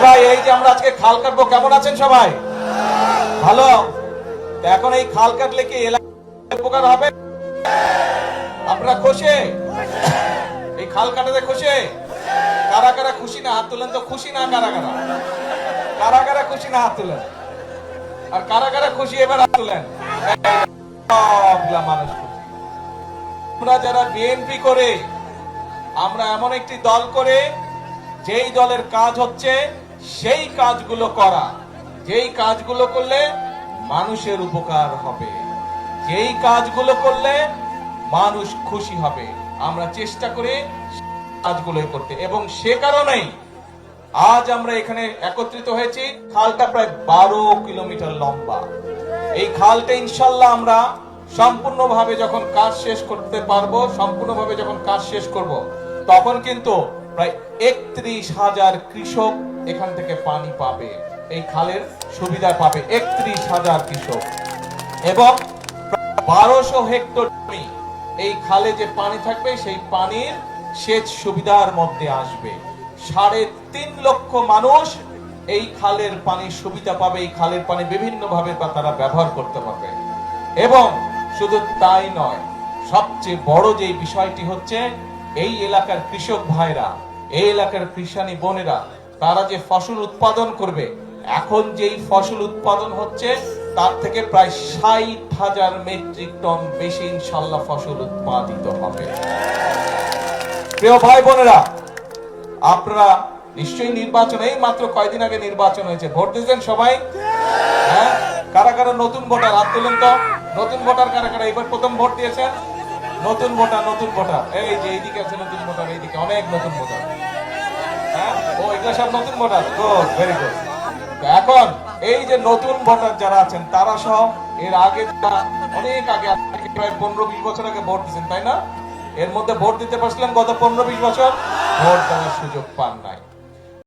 ভাই এই যে আমরা আজকে খাল কাটবো, কেমন আছেন সবাই? ভালো। এখন এই খাল কাটলে কি এলাকার উপকার হবে? আপনারা খুশি? এই খাল কাটাতে খুশি? কারা কারা খুশি না হাত তুলেন তো। খুশি না কারা কারা? কারা কারা খুশি না হাত তুলেন। আর কারা কারা খুশি এবার হাত তুলেন। মানুষ আমরা যারা বিএনপি করে, আমরা এমন একটি দল করে যেই দলের কাজ হচ্ছে সেই কাজগুলো করা, যেই কাজগুলো করলে মানুষের উপকার হবে, যেই কাজগুলো করলে মানুষ খুশি হবে, আমরা চেষ্টা করি কাজগুলোই করতে। এবং সে কারণেই আজ আমরা এখানে একত্রিত হয়েছি। খালটা প্রায় 12 কিলোমিটার লম্বা। এই খালটা ইনশাল্লাহ আমরা সম্পূর্ণভাবে যখন কাজ শেষ করতে পারবো, সম্পূর্ণভাবে যখন কাজ শেষ করব, তখন কিন্তু প্রায় 31,000 কৃষক এখান থেকে পানি পাবে, এই খালের সুবিধা পাবে 31,000 কৃষক। এবং 1200 হেক্টর জমি এই খালে যে পানি থাকবে সেই পানির সেচ সুবিধার মধ্যে আসবে। 3.5 লক্ষ মানুষ এই খালের পানির সুবিধা পাবে। এই খালের পানি বিভিন্ন ভাবে তারা ব্যবহার করতে পারবে। এবং শুধু তাই নয়, সবচেয়ে বড় যে বিষয়টি হচ্ছে এই এলাকার কৃষক ভাইরা, এই এলাকার কৃষানী বোনেরা, তারা যে ফসল উৎপাদন করবে, এখন যেই ফসল উৎপাদন হচ্ছে তার থেকে প্রায় 60,000 মেট্রিক টন বেশি ইনশাল্লাহ ফসল উৎপাদিত হবে। প্রিয় ভাই বোনেরা, আপনারা নিশ্চয়ই নির্বাচন, এই মাত্র কয়েকদিন আগে নির্বাচন হয়েছে, ভোট দিয়েছেন সবাই? হ্যাঁ, কারা কারা নতুন ভোটার হাত তুলেন তো। নতুন ভোটার কারা কারা এবার প্রথম ভোট দিয়েছেন? নতুন ভোটার, নতুন ভোটার এই যে এইদিকে আছে নতুন ভোটার, এইদিকে অনেক নতুন ভোটার। হ্যাঁ, ও এগুলো সব নতুন ভোটার। Good, very good. এখন এই যে নতুন ভোটার যারা আছেন তারা সহ এর আগে অনেক আগে প্রায় 15-20 বছর আগে ভোট দিয়েছেন, তাই না? এর মধ্যে ভোট দিতে পারছিলেন গত 15-20 বছর? ভোট দেওয়ার সুযোগ পান নাই।